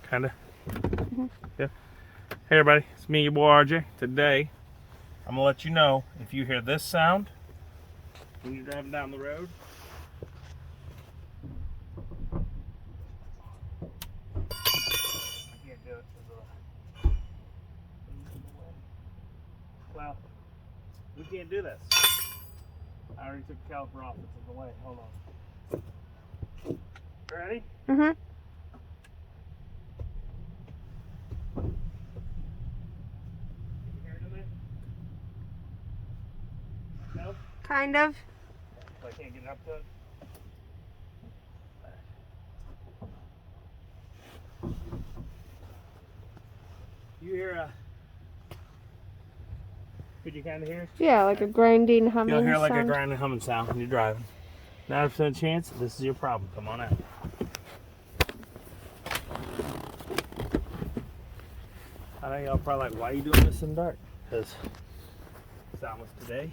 Kinda? Yeah. Hey everybody, it's me, your boy RJ. Today, I'm gonna let you know if you hear this sound when you're driving down the road. I can't do it. Well, we can't do this. I already took the caliper off. It's in the way. Hold on. Ready? Mm-hmm. No? Kind of. I can't get up to it. You hear a... Could you kind of hear? Yeah, like a grinding, humming You'll hear like sound. a grinding, humming sound when you're driving. 90% chance this is your problem. Come on out. I know y'all probably like, why are you doing this in the dark? Because it's almost today.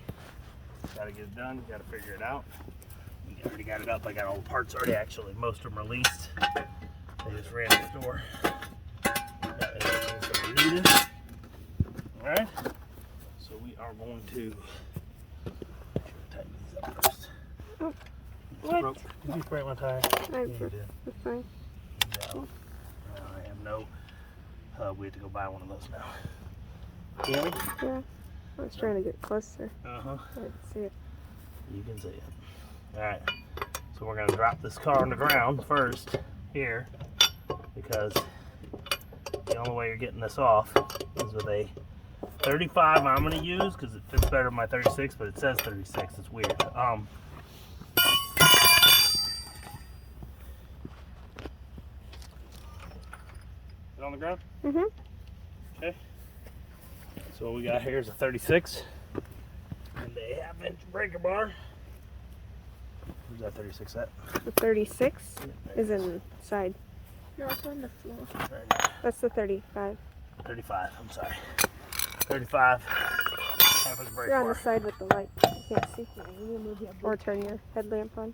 Gotta get it done. Gotta figure it out. We already got it up. I got all the parts already. Actually, most of them released. They just ran the store. Got everything that we needed. All right. So we are going to tighten these up first. Oh, what? Did you spray my tire? I Yeah, you did. That's fine. Yeah. I have no hub. We have to go buy one of those now. You hear me? Yeah. I was trying to get closer. Uh-huh. I didn't see it. You can see it. Alright. So we're going to drop this car on the ground first here because the only way you're getting this off is with a 35 I'm going to use because it fits better than my 36, but it says 36. It's weird. Is it on the ground? Mm-hmm. Okay. So what we got here is a 36 and a half-inch breaker bar. Where's that 36 at? The 36 is inside. No, it's on the floor. Right. That's the 35. 35, I'm sorry. 35, half-inch breaker You're on bar. the side with the light. You can't see. Or turn your headlamp on.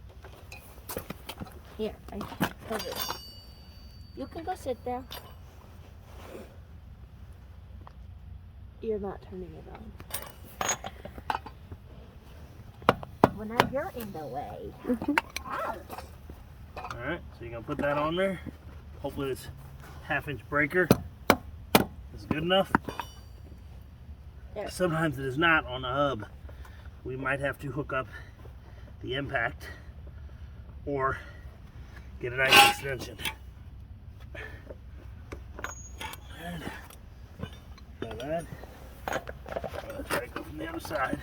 Here, I cover it. You can go sit there. You're not turning it on. Well, now you're in the way. Ouch. Alright, so you're going to put that on there. Hopefully this half-inch breaker is good enough. There. Sometimes it is not on the hub. We might have to hook up the impact or get a nice extension. And like that. Let's try to go from the other side.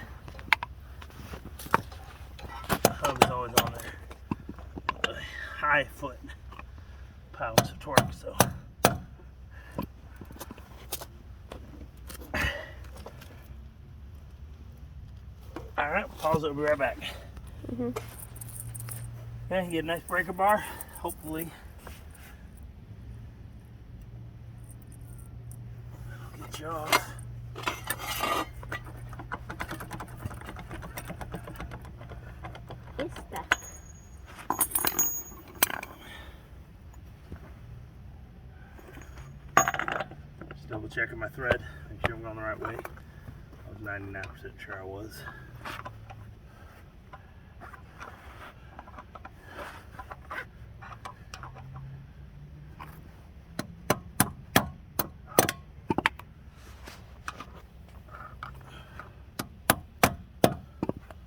The hub is always on there. High foot pounds of torque, so. Alright, pause it, we'll be right back. Mm-hmm. Okay, get a nice breaker bar, hopefully. That'll get you off. It's stuck. Just double checking my thread, make sure I'm going the right way. I was 99% sure I was.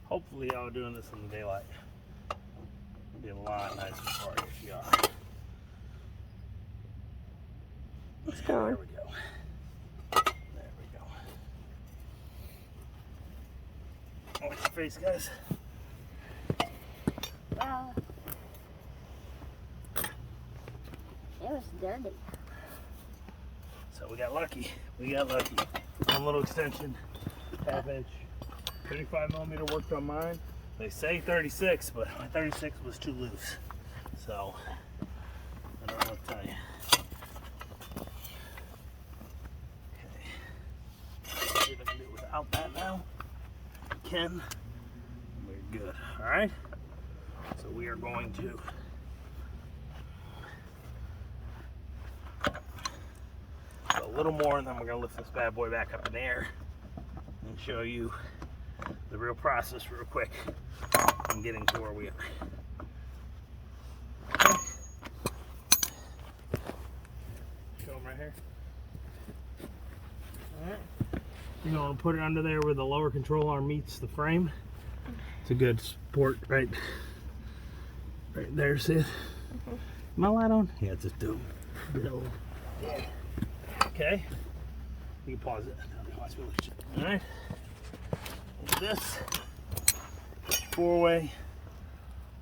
Hopefully y'all are doing this in the daylight. It'll be a lot nicer for you if you are. It's going. There we go. There we go. Watch your face, guys. Well, it was dirty. So we got lucky. We got lucky. One little extension, half-inch. 35mm worked on mine. They say 36, but my 36 was too loose. So, I don't know what to tell you. Okay. See if I can do it without that now. I can. We're good. Alright? So we are going to little more, and then we're gonna lift this bad boy back up in the air and show you the real process real quick and getting to where we are. Okay. Show them right here. Alright. You're going to put it under there where the lower control arm meets the frame. It's a good support right there, see it? Am I light on? Yeah, it's just doing. Yeah. Okay. You can pause it. Alright. This 4-way.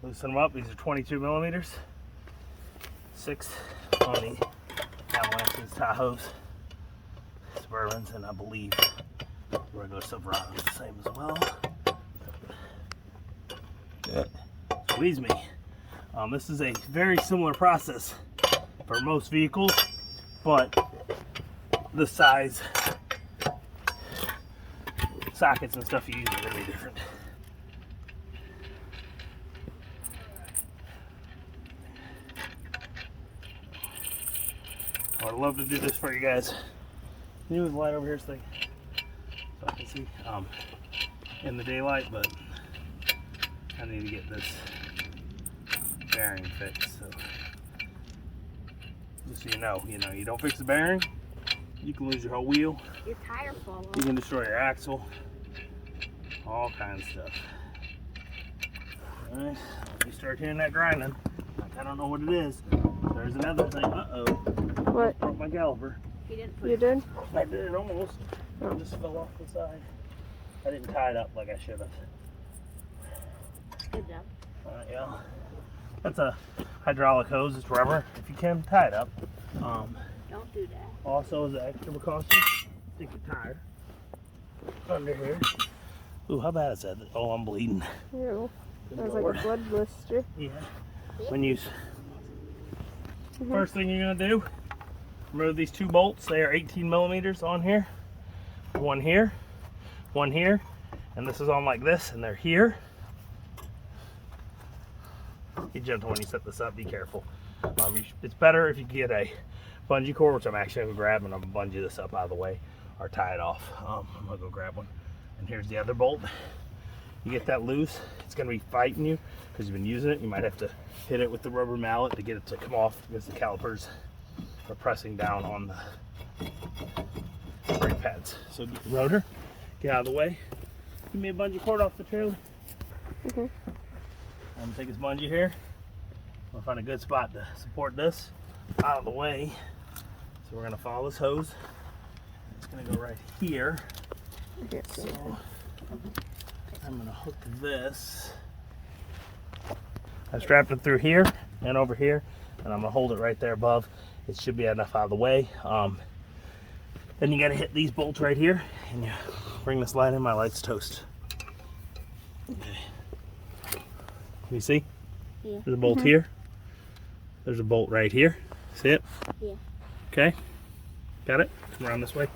Loosen them up. These are 22 millimeters. 6 on the Avalanches, Tahoes, Suburbans, and I believe regular silverado is the same as well. Squeeze me. This is a very similar process for most vehicles, but the size, sockets and stuff you use are going to be different. I'd love to do this for you guys. Can you move the light over here so I can see in the daylight, but I need to get this bearing fixed. So just so you know, you don't fix the bearing, you can lose your whole wheel. Your tire fall off. You can destroy your axle. All kinds of stuff. Alright, you start hearing that grinding. Like, I don't know what it is. There's another thing. Uh-oh. What? Broke my caliper. You didn't put You it. did? I did almost. Oh. It just fell off the side. I didn't tie it up like I should have. Good job. Alright, yeah. That's a hydraulic hose. It's rubber. If you can, tie it up. Don't do that. Also, as an extra precaution, stick your tire under here. Ooh, how bad is that? Oh, I'm bleeding. Ew. Good That was Lord. like a blood blister. Yeah. When you first thing you're gonna do, remove these 2 bolts. They are 18 millimeters on here. One here, and this is on like this, and they're here. Be gentle when you set this up. Be careful. It's better if you get a bungee cord, which I'm actually gonna grab, and I'm gonna bungee this up out of the way or tie it off. I'm gonna go grab one. And here's the other bolt. You get that loose, it's gonna be fighting you because you've been using it. You might have to hit it with the rubber mallet to get it to come off because the calipers are pressing down on the brake pads. So get the rotor, get out of the way. Give me a bungee cord off the trailer. I'm gonna take this bungee here. I'm gonna find a good spot to support this out of the way. So we're gonna follow this hose. It's gonna go right here. So I'm gonna hook this. I strapped it through here and over here, and I'm gonna hold it right there above. It should be enough out of the way. Then you gotta hit these bolts right here, and you bring this light in. My light's toast. Okay. Can you see? Yeah. There's a bolt here. There's a bolt right here. See it? Yeah. Okay. Got it? Come around this way.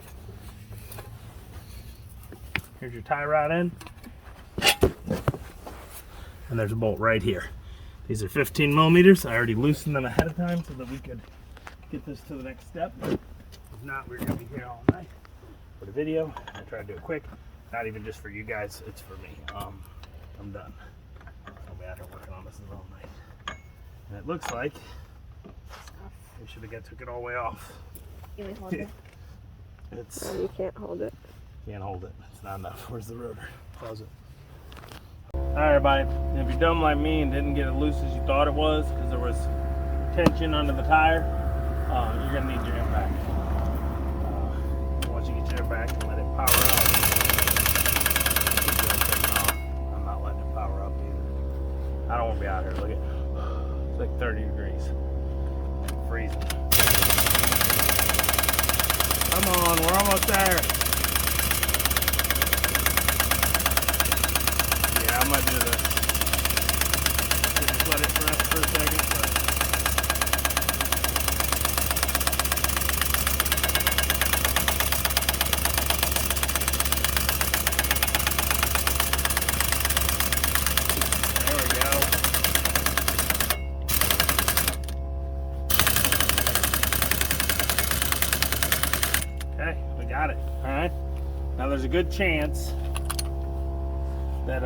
Here's your tie rod end. And there's a bolt right here. These are 15 millimeters. I already loosened them ahead of time so that we could get this to the next step. If not, we're gonna be here all night for the video. I try to do it quick. Not even just for you guys, it's for me. I'm done. I'll be out here working on this all night. And it looks like we should have took it all the way off. Can we hold it? It's You can't hold it. can't hold it. It's not enough. Where's the rotor? Close it. Alright, everybody. If you're dumb like me and didn't get it loose as you thought it was because there was tension under the tire, you're going to need your impact. Once you get your impact and let it power up, I'm not letting it power up either. I don't want to be out here. Look at it's like 30 degrees. I'm freezing. Come on, we're almost there. Yeah, I'm gonna do this. Just let it rest for a second. There we go. Got it. All right. Now there's a good chance that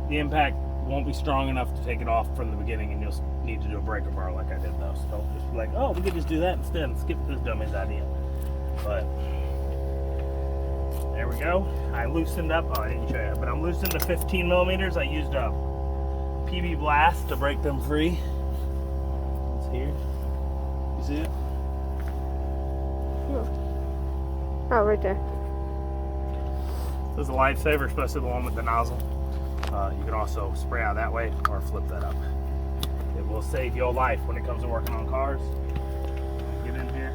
the impact won't be strong enough to take it off from the beginning, and you'll need to do a breaker bar like I did though. So don't just be like, oh, we could just do that instead and skip this dummy's idea. But there we go. I loosened up. Oh, I didn't show you, but I'm loosened to 15 millimeters. I used a PB blast to break them free. It's here. You see it? Oh, right there. This is a lifesaver, especially the one with the nozzle. You can also spray out that way or flip that up. It will save your life when it comes to working on cars. Get in here.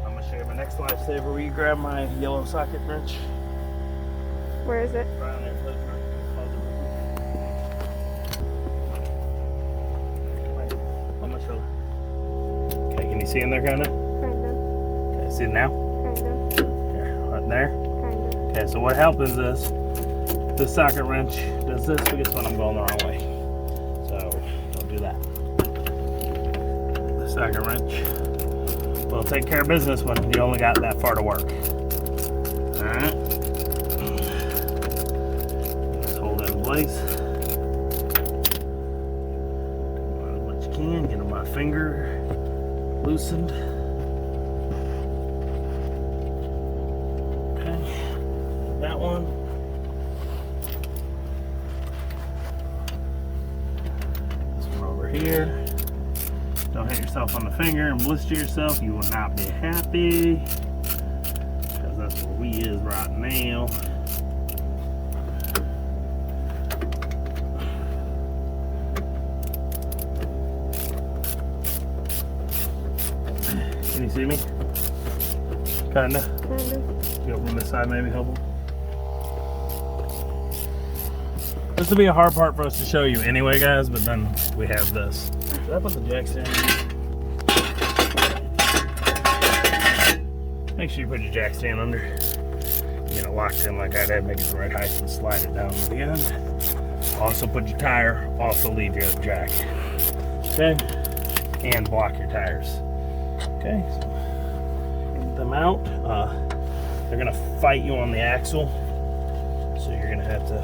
I'm gonna show you my next lifesaver. Will you grab my yellow socket wrench? Where is it? Right on there. On my shoulder. Okay, can you see in there kind of? Kind of. Okay, see it now? Kind of. Right there. Kind of. Okay, so what happens is this socket wrench does this, but guess what? I'm going the wrong way. So don't do that. The socket wrench will take care of business when you only got that far to work. Alright. Just hold it in place. Come on as much as you can. Get my finger loosened. That one. This one over here. Don't hit yourself on the finger and blister yourself. You will not be happy. Because that's where we is right now. Can you see me? Kinda. Kind of. Go from this side, maybe help them. This will be a hard part for us to show you anyway, guys, but then we have this. Should I put the jack stand in? Make sure you put your jack stand under. Get it locked in like I did, make it the right height and slide it down to the end. Also put your tire, also leave your jack. Okay? And block your tires. Okay, so get them out. They're gonna fight you on the axle. So you're gonna have to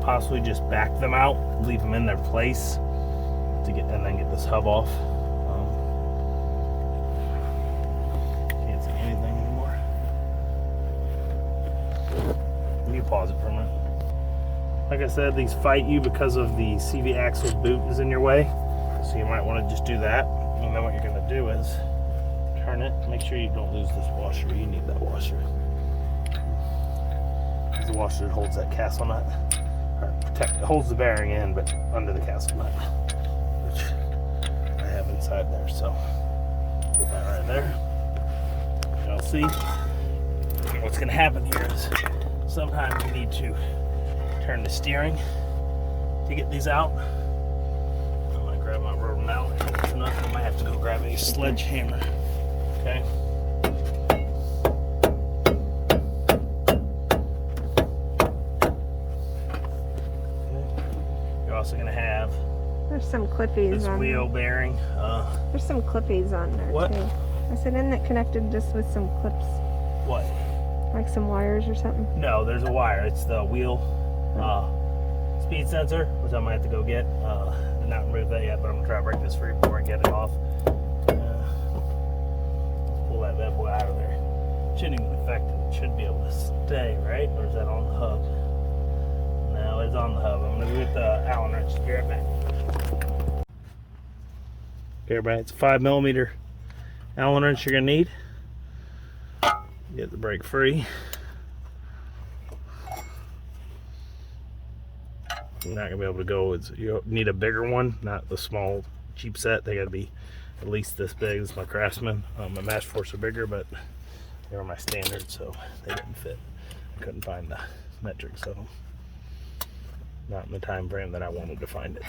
possibly just back them out, leave them in their place to get, and then get this hub off. Can't see anything anymore. You pause it for a minute. Like I said, these fight you because of the CV axle boot is in your way, so you might want to just do that. And then what you're going to do is turn it. Make sure you don't lose this washer. You need that washer. The washer holds that castle nut. It holds the bearing in, but under the castle nut, which I have inside there. So put that right there. You'll see what's going to happen here is sometimes you need to turn the steering to get these out. I'm going to grab my rubber mallet. I might have to go grab a sledgehammer. Okay. Also going to have There's some clippies this on wheel there. bearing. There's some clippies on there What? too. I said, isn't it connected just with some clips? What? Like some wires or something? No, there's a wire. It's the wheel speed sensor, which I might have to go get. I've not removed that yet, but I'm going to try to break this free before I get it off. Pull that bad boy out of there. Shouldn't even affect it. It should be able to stay, right? Or is that on the hub? No, it's on the hub. I'm going to go get the Allen wrench. Be right back. Okay, everybody, it's a 5mm Allen wrench you're going to need. Get the brake free. You're not going to be able to go. You need a bigger one, not the small, cheap set. They got to be at least this big. This is my Craftsman. My Match Force are bigger, but they were my standard, so they didn't fit. I couldn't find the metrics of them. Not in the time frame that I wanted to find it.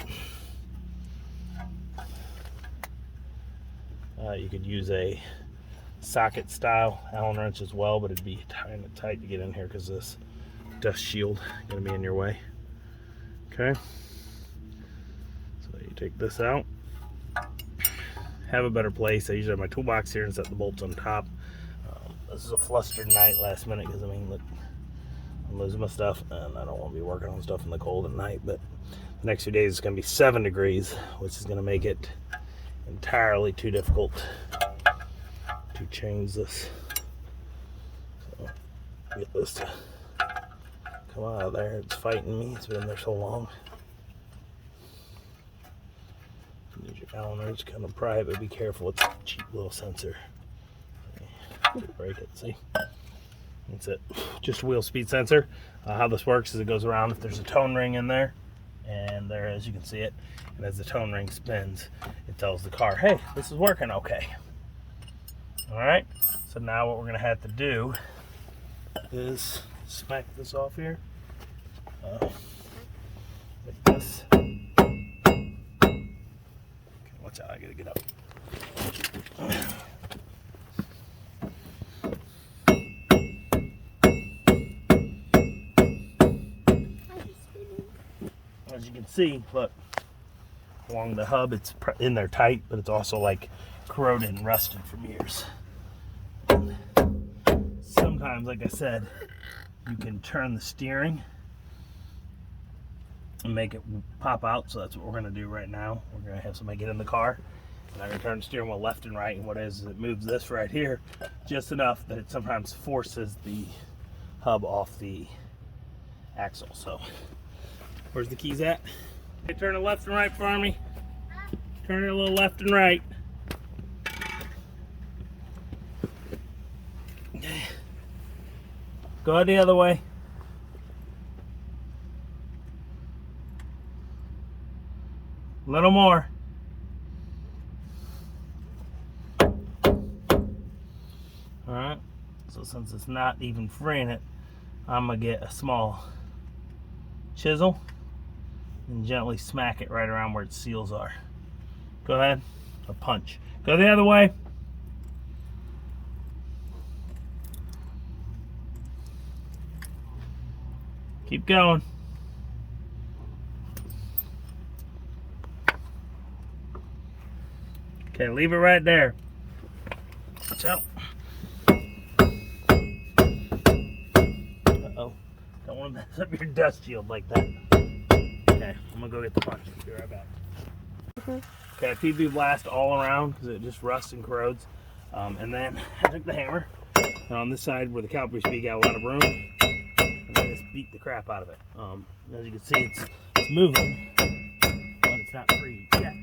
You could use a socket style Allen wrench as well, but it'd be kind of tight to get in here because this dust shield is going to be in your way. Okay, so you take this out. have a better place. I usually have my toolbox here and set the bolts on top. This is a flustered night last minute because I mean, look, I'm losing my stuff and I don't want to be working on stuff in the cold at night. But the next few days it's going to be 7 degrees, which is going to make it entirely too difficult to change this. So get this to come out of there. It's fighting me. It's been in there so long. Use your Allen wrench, kind of pry it, but be careful. It's a cheap little sensor. Break it. See, that's it. Just a wheel speed sensor. How this works is it goes around if there's a tone ring in there, and there is, you can see it. And as the tone ring spins, it tells the car, "Hey, this is working okay." All right. So now what we're gonna have to do is smack this off here, like this. Okay, watch out! I gotta get up. As you can see, look, along the hub, it's in there tight, but it's also like corroded and rusted from years. Sometimes, like I said, you can turn the steering and make it pop out. So that's what we're going to do right now. We're going to have somebody get in the car, and I'm going to turn the steering wheel left and right. And what it is it moves this right here just enough that it sometimes forces the hub off the axle. So where's the keys at? Okay, turn it left and right for me. Turn it a little left and right. Okay. Go ahead the other way. A little more. Alright, so since it's not even freeing it, I'm going to get a small chisel and gently smack it right around where its seals are. Go ahead, a punch. Go the other way. Keep going. Okay, leave it right there. Watch out. Uh-oh. Don't want to mess up your dust shield like that. Okay, I'm gonna go get the punch. Be right back. Okay, I PB blast all around because it just rusts and corrodes. And then I took the hammer, and on this side where the caliper speed got a lot of room, and I just beat the crap out of it. As you can see, it's moving, but it's not free yet.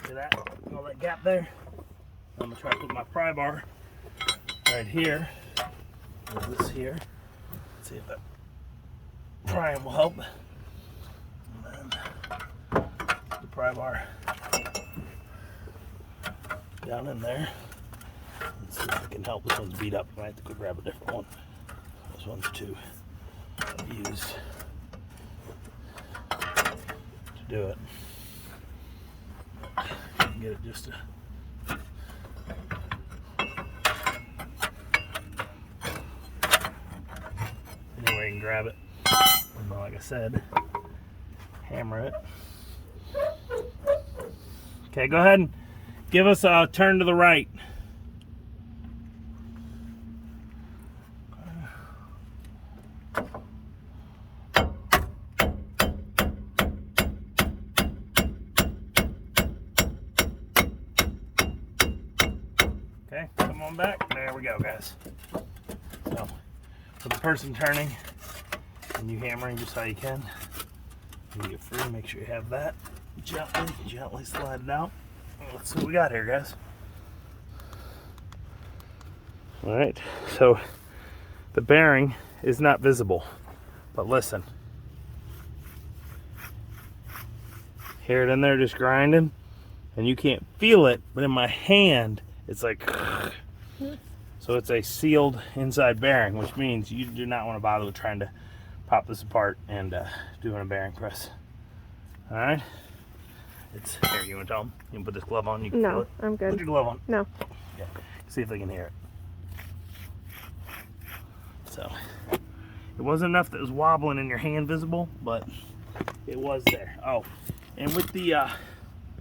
See that? All that gap there? I'm gonna try to put my pry bar right here. With this here. Let's see if that prying will help. And then the pry bar down in there. Let's see if it can help. This one's beat up. I might have to go grab a different one. This one's too used to do it. Get it just to anywhere you can grab it. And like I said, hammer it. Okay, go ahead and give us a turn to the right. Okay, come on back. There we go, guys. So, for the person turning and you hammering just how you can, you get free. Make sure you have that. Gently slide it out. Let's see what we got here, guys. All right, so the bearing is not visible, but listen. Hear it in there just grinding, and you can't feel it, but in my hand, it's like, so it's a sealed inside bearing, which means you do not want to bother with trying to pop this apart and doing a bearing press. All right. It's here. You want to tell them? You can put this glove on. You can feel it. I'm good. Put your glove on. No. Yeah. See if they can hear it. So it wasn't enough that it was wobbling in your hand visible, but it was there. Oh, and with the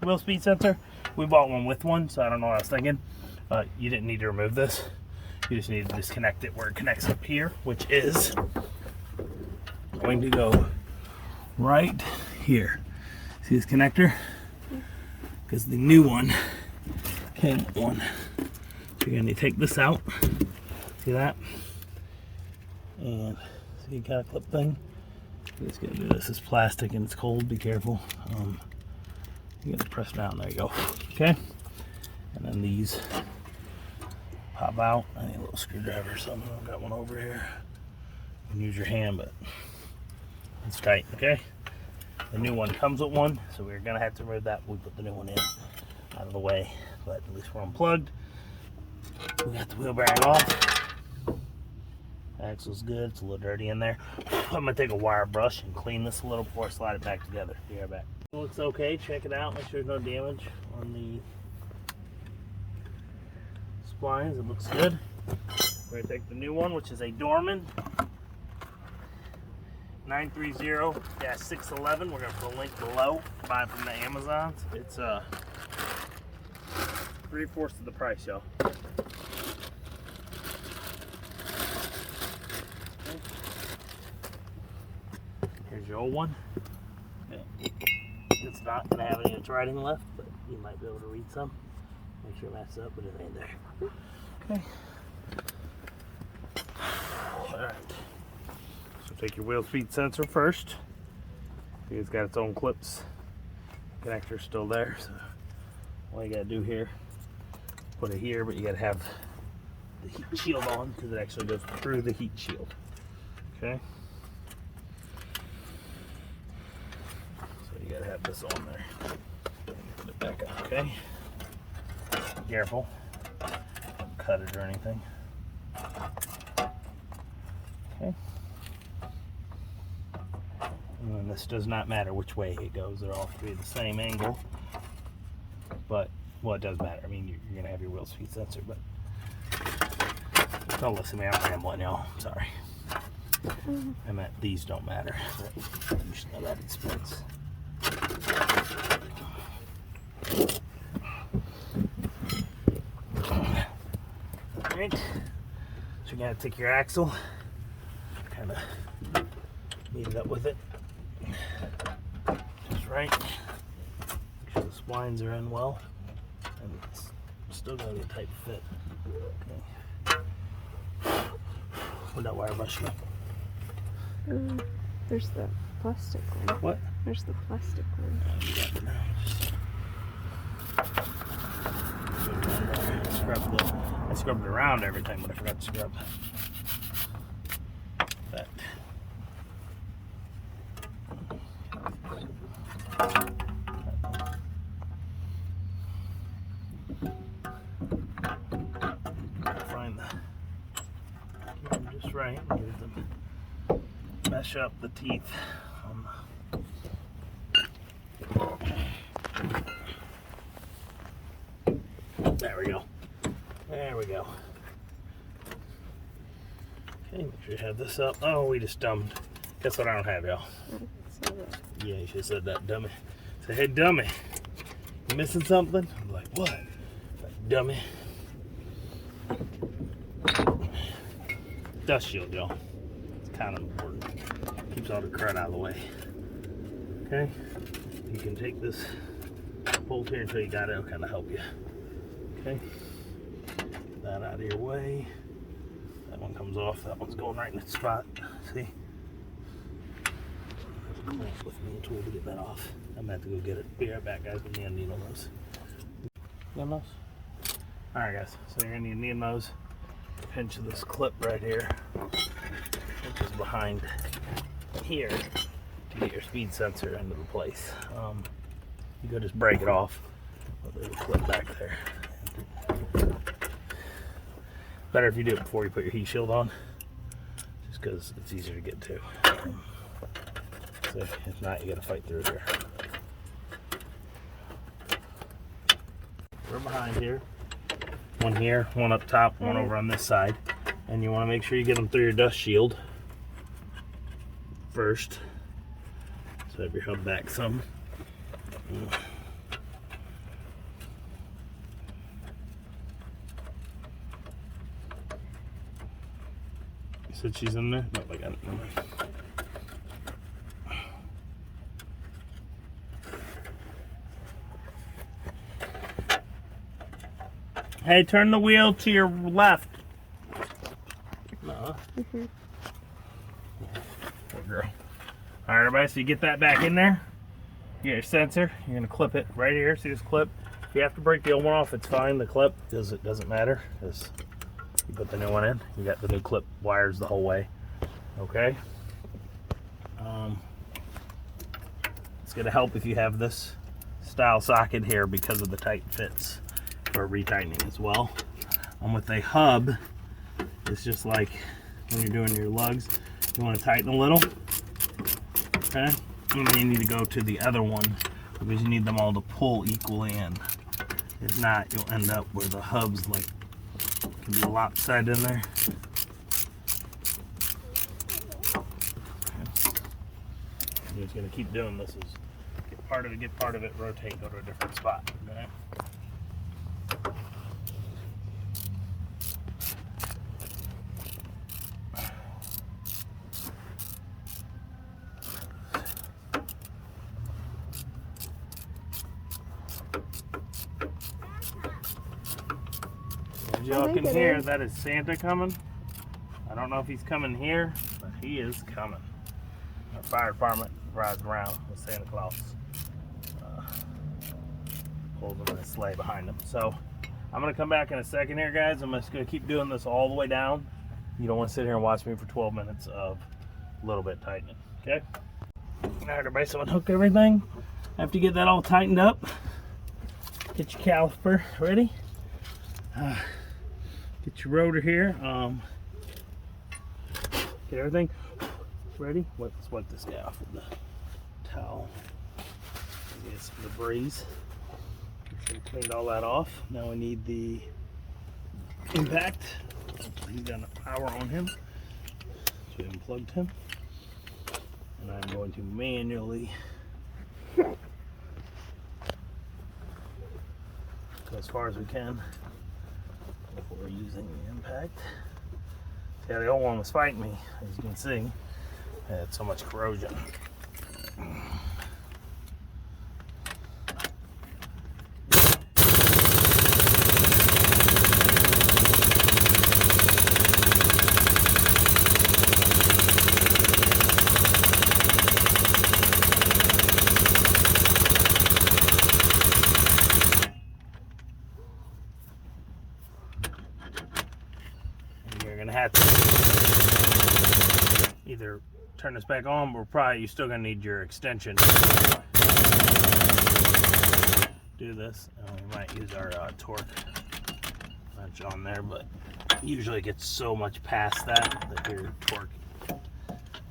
wheel speed sensor. We bought one with one, so I don't know what I was thinking. You didn't need to remove this. You just need to disconnect it where it connects up here, which is going to go right here. See this connector? Because the new one came with one. So you're going to take this out. See that? And see, kind of clip thing. You're just going to do this. It's plastic and it's cold. Be careful. You got to press down. There you go. Okay. And then these pop out. I need a little screwdriver or something. I've got one over here. You can use your hand, but it's tight. Okay. The new one comes with one, so we're going to have to remove that. We put the new one in out of the way, but at least we're unplugged. We got the wheel bearing off. Axle's good. It's a little dirty in there. I'm going to take a wire brush and clean this a little before I slide it back together. Be right back. It looks okay. Check it out. Make sure there's no damage on the splines. It looks good. We're going to take the new one, which is a Dorman 930-611. We're going to put a link below. Buy it from the Amazons. It's 3/4 of the price, y'all. Here's your old one. Okay. It's not going to have any of its writing left, but you might be able to read some. Make sure it matches up, but it ain't there. Okay. Alright. So take your wheel speed sensor first. It's got its own clips. Connector's still there, so all you got to do here, put it here, but you got to have the heat shield on because it actually goes through the heat shield. Okay. You gotta have this on there. Put it back up, okay? Be careful. Don't cut it or anything. Okay. And then this does not matter which way it goes. They're all three the same angle. But, well, it does matter. I mean, you're gonna have your wheel speed sensor, but don't listen to me. I'm rambling, y'all. Sorry. I meant these don't matter. But you should know that expense. Alright, so you're going to take your axle, kind of meet it up with it, just right, make sure the splines are in well, and it's still going to be a tight fit. Okay. Where'd that wire brush go? There's the plastic one. What? There's the plastic one. You got it now. I scrubbed it around every time, but I forgot to scrub that. Find the camera just right and get them, mesh up the teeth on the. There we go. There we go. Okay, make sure you have this up. Oh, we just dumbed. Guess what I don't have, y'all? Yeah, you should have said that, dummy. Say, hey, dummy, you missing something? I'm like, what? Like, dummy. Dust shield, y'all. It's kind of important. Keeps all the crud out of the way. Okay? You can take this bolt here until you got it. It'll kind of help you. Okay, get that out of your way. That one comes off. That one's going right in its spot. See? There's a clamp with me, a tool to get that off. I'm going to have to go get it. Be right back, guys. We need a needle nose. Needle nose? Alright, guys. So you're going to need a needle nose. Pinch this clip right here, which is behind here, to get your speed sensor into the place. You could just break it off. There's a clip back there. Better if you do it before you put your heat shield on, just because it's easier to get to. So if not, you got to fight through here. We're behind here. One up top, one over on this side. And you want to make sure you get them through your dust shield first. So have your hub back some. said she's in there? Nope, I got it. Hey, turn the wheel to your left. No. Poor girl. All right, everybody, so you get that back in there. You get your sensor. You're gonna clip it right here. See this clip? If you have to break the old one off, it's fine. The clip doesn't matter, because you put the new one in. You got the new clip wires the whole way. Okay. It's gonna help if you have this style socket here because of the tight fits for retightening as well. With a hub, it's just like when you're doing your lugs, you want to tighten a little, okay? And then you need to go to the other one because you need them all to pull equally in. If not, you'll end up where the hubs like can be lopsided in there. You're just gonna keep doing this. Is get part of it, rotate, go to a different spot. Okay? As y'all can hear, that is Santa coming. I don't know if he's coming here, but he is coming. Our fire department rides around with Santa Claus. Pulls him in a sleigh behind him. So I'm going to come back in a second here, guys. I'm just going to keep doing this all the way down. You don't want to sit here and watch me for 12 minutes of a little bit tightening. Okay? All right, everybody, so unhook everything. After you get that all tightened up, get your caliper ready. Get your rotor here. Get everything ready. Let's wipe this guy off with the towel. Get some debris. We cleaned all that off. Now we need the impact. He's got enough power on him. So we unplugged him. And I'm going to manually go as far as we can before using the impact. Yeah, the old one was fighting me, as you can see. It had so much corrosion. You're gonna have to either turn this back on, or probably you're still gonna need your extension. Do this. We might use our torque wrench on there, but usually it gets so much past that your torque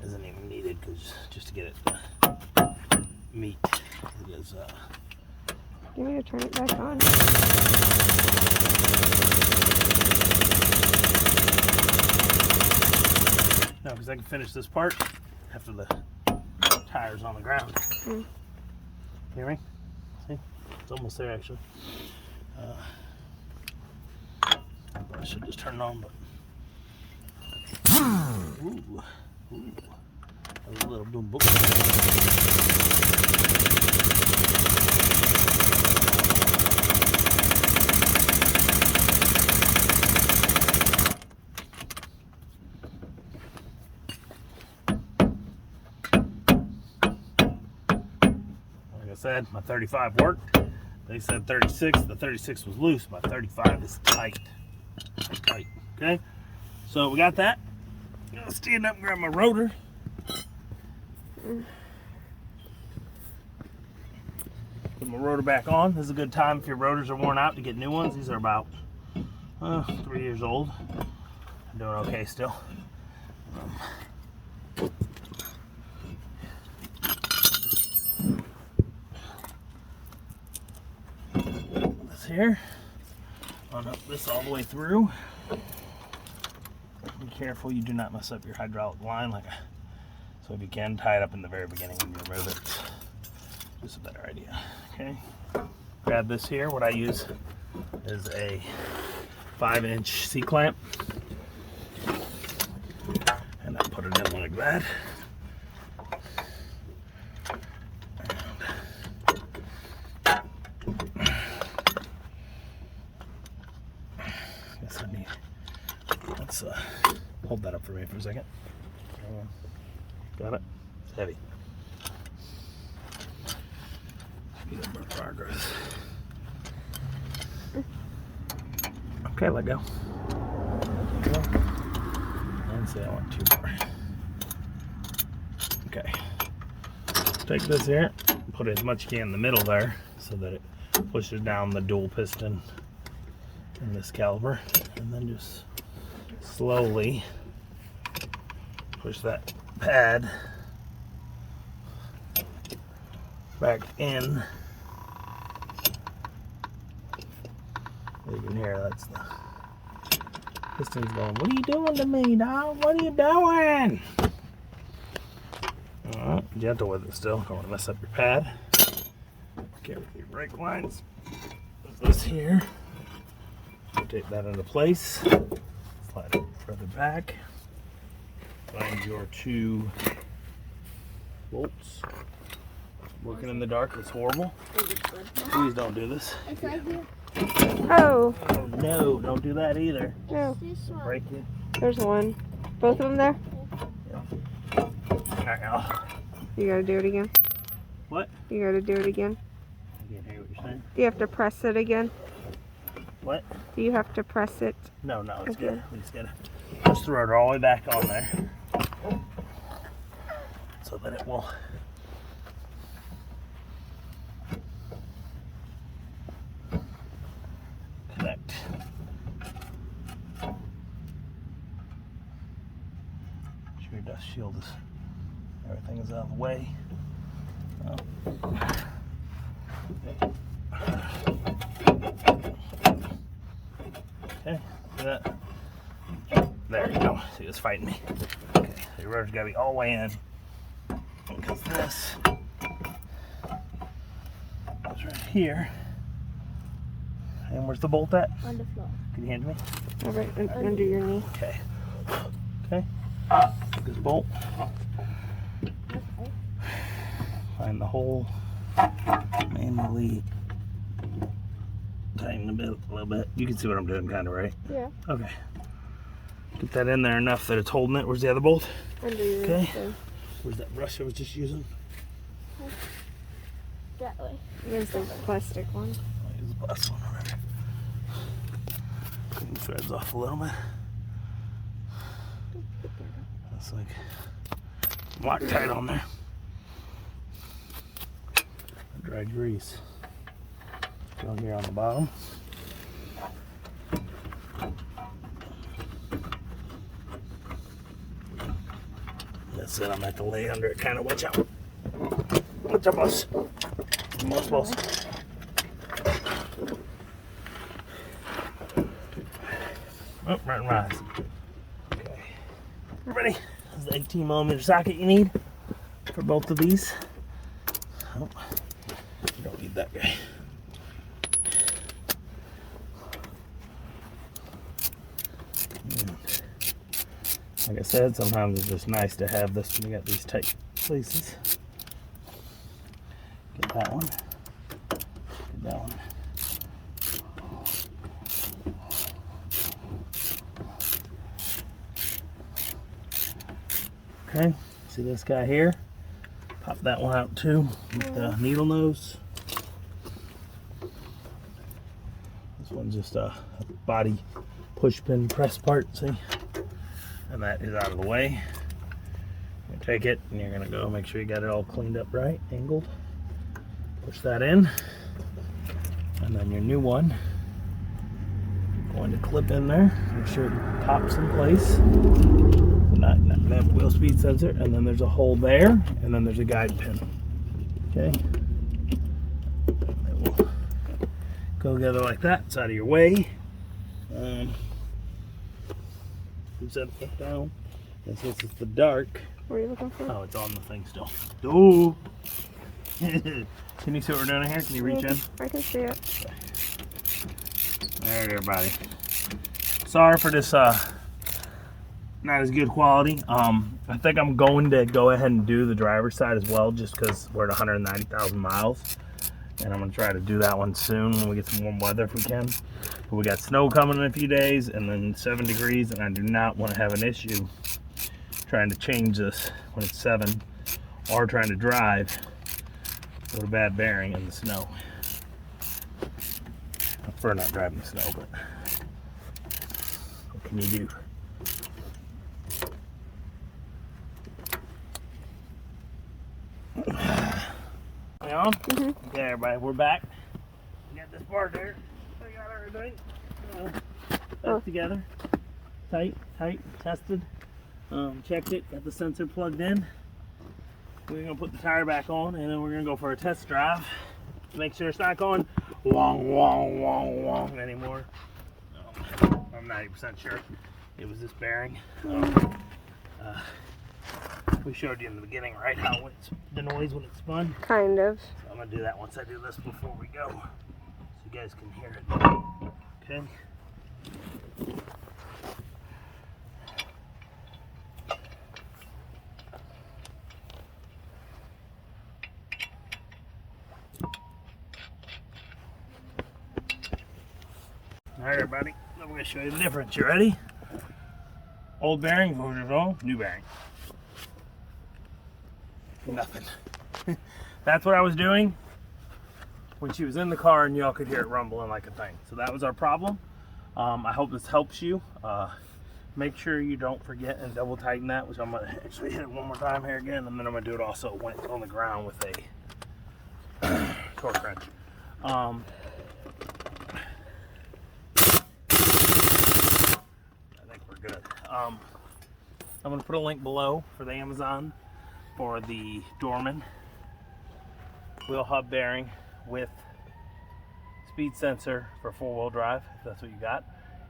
isn't even needed, because just to get it to meet. Because you need to turn it back on. No, because I can finish this part after the tire's on the ground. Mm. Hear me? See? It's almost there, actually. I should just turn it on, but... Ooh. That was a little boom boom. Said my 35 worked. They said 36. The 36 was loose. My 35 is tight. Okay, so we got that. I'm gonna stand up and grab my rotor. Put my rotor back on. This is a good time if your rotors are worn out to get new ones. These are about 3 years old. I'm doing okay still. Here, run up this all the way through. Be careful you do not mess up your hydraulic line, so if you can, tie it up in the very beginning when you remove it. Just a better idea. Okay, grab this here. What I use is a 5-inch C-clamp. bad. Guess I need. Let's hold that up for me for a second. Got it? It's heavy. Speed up our progress. Okay, let go. And say I want 2 more. Okay. Take this here, put as much as you can in the middle there so that it pushes down the dual piston in this caliper, and then just slowly push that pad back in. You can hear that's the piston's going, what are you doing to me, dog? What are you doing? Alright, gentle with it still. Don't want to mess up your pad. Okay, with your brake lines. Put this here. Rotate that into place. Slide it further back. Find your 2 bolts. Working in the dark is horrible. Please don't do this. It's right here. Oh. Oh no, don't do that either. No. This one. Break it. There's one. Both of them there? Alright, now. You gotta do it again. What? You gotta do it again. I can't hear what you're saying. Do you have to press it again? What? Do you have to press it? No, it's Okay. good. We just gotta push the rotor all the way back on there so that it will connect. Sure your dust shield is, everything is out of the way. Oh. Okay, see that? There you go. See, it's fighting me. Okay, so your rotor's gotta be all the way in. Because this goes right here. And where's the bolt at? On the floor. Can you hand it to me? All right, under your knee. Okay. Okay. Take this bolt. Okay. Find the hole. Manually tighten the bit a little bit. You can see what I'm doing, kind of, right? Yeah. Okay. Get that in there enough that it's holding it. Where's the other bolt? Under your Okay. thing. Where's that brush I was just using? That way. There's the plastic one. I'll use the last one. Remember. Clean the threads off a little bit. That's like Loctite on there. Dry grease. Down here on the bottom. That's it. I'm gonna have to lay under it. Kind of. Watch out. Watch out, boss. Boss. Oh, right and rise. Okay. Ready? This is the 18mm socket you need for both of these. Oh, you don't need that guy. Like I said, sometimes it's just nice to have this when you got these tight places. Get that one. Get that one. Okay, see this guy here? Pop that one out too with the needle nose. This one's just a body push pin press part, see? And that is out of the way. You're gonna take it and you're gonna go make sure you got it all cleaned up right, angled. Push that in. And then your new one, going to clip in there. Make sure it pops in place. Not that wheel speed sensor. And then there's a hole there. And then there's a guide pin. Okay. They will go together like that. It's out of your way. Set it down. And since it's the dark. What are you looking for? Oh, it's on the thing still. Oh. Can you see what we're doing here? Can you reach in? I can see it. Alright, everybody. Sorry for this not as good quality. I think I'm going to go ahead and do the driver's side as well, just because we're at 190,000 miles. And I'm going to try to do that one soon when we get some warm weather if we can. But we got snow coming in a few days and then 7 degrees, and I do not want to have an issue trying to change this when it's 7 or trying to drive with a bad bearing in the snow. I prefer not driving the snow, but what can you do? You on? Mm-hmm. Okay, everybody, we're back. We got this part there. We got everything together. Tight, tested. Checked it, got the sensor plugged in. We're gonna put the tire back on, and then we're gonna go for a test drive to make sure it's not going wong, wong, wong, wong anymore. I'm 90% sure it was this bearing. We showed you in the beginning, right, how it's the noise when it spun. Kind of. So I'm gonna do that once I do this before we go, so you guys can hear it. Okay. All right, everybody. I'm gonna show you the difference. You ready? Old bearing, new bearing. Nothing. That's what I was doing when she was in the car and y'all could hear it rumbling like a thing. So that was our problem. I hope this helps you. Make sure you don't forget and double tighten that, which I'm gonna actually hit it one more time here again, and then I'm gonna do it also when it's on the ground with a torque wrench. I think we're good. I'm gonna put a link below for the Amazon for the Dorman wheel hub bearing with speed sensor for 4-wheel drive, if that's what you got.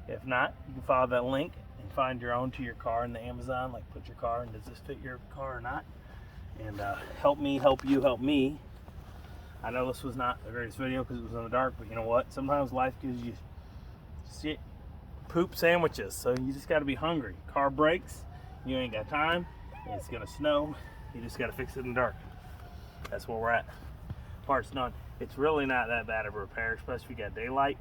If not, you can follow that link and find your own to your car in the Amazon, like put your car and does this fit your car or not, and help me help you help me. I know this was not the greatest video because it was in the dark, but you know what, sometimes life gives you shit, poop sandwiches, so you just got to be hungry. Car breaks, you ain't got time, it's gonna snow, you just got to fix it in the dark. That's where we're at. Part's done. It's really not that bad of a repair, especially if you got daylight.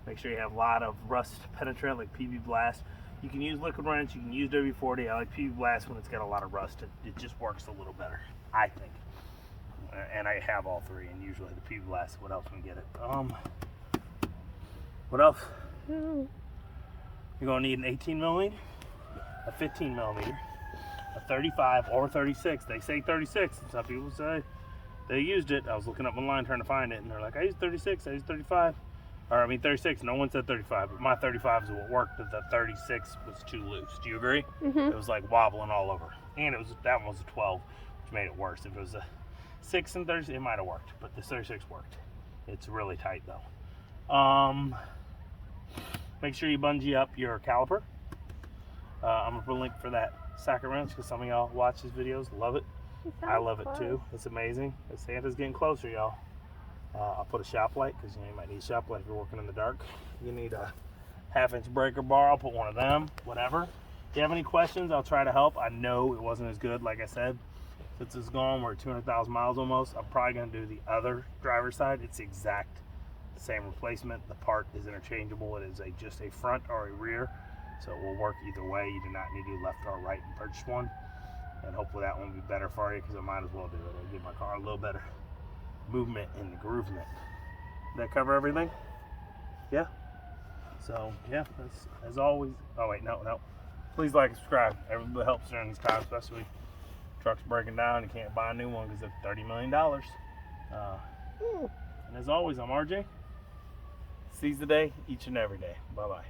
Make sure you have a lot of rust penetrant like PB Blast. You can use liquid wrench, you can use WD-40. I like PB Blast when it's got a lot of rust. It just works a little better, I think. And I have all three, and usually the PB Blast is what helps me get it. What else? You're gonna need an 18 millimeter, a 15 millimeter, a 35 or 36. They say 36, and some people say they used it. I was looking up online trying to find it, and they're like, I used 36, I used 35. Or I mean 36, no one said 35, but my 35 is what worked, but the 36 was too loose. Do you agree? Mm-hmm. It was like wobbling all over. And that one was a 12, which made it worse. If it was a 6 and 30, it might have worked, but the 36 worked. It's really tight though. Make sure you bungee up your caliper. I'm gonna put a link for that socket wrench because some of y'all watch these videos, love it. I love it too. It's amazing. Santa's getting closer, y'all. I'll put a shop light because you might need a shop light if you're working in the dark. You need a 1/2-inch breaker bar. I'll put one of them, whatever. If you have any questions, I'll try to help. I know it wasn't as good, like I said. Since it's gone, we're at 200,000 miles almost. I'm probably going to do the other driver's side. It's the exact same replacement. The part is interchangeable. It is just a front or a rear, so it will work either way. You do not need to do left or right and purchase one. And hopefully that one will be better for you because I might as well do it. It'll give my car a little better movement and groovement. Did that cover everything? Yeah? So, yeah, that's, as always. Oh, wait, no. Please like and subscribe. Everybody helps during these times, especially trucks breaking down. You can't buy a new one because it's $30 million. And as always, I'm RJ. Seize the day, each and every day. Bye-bye.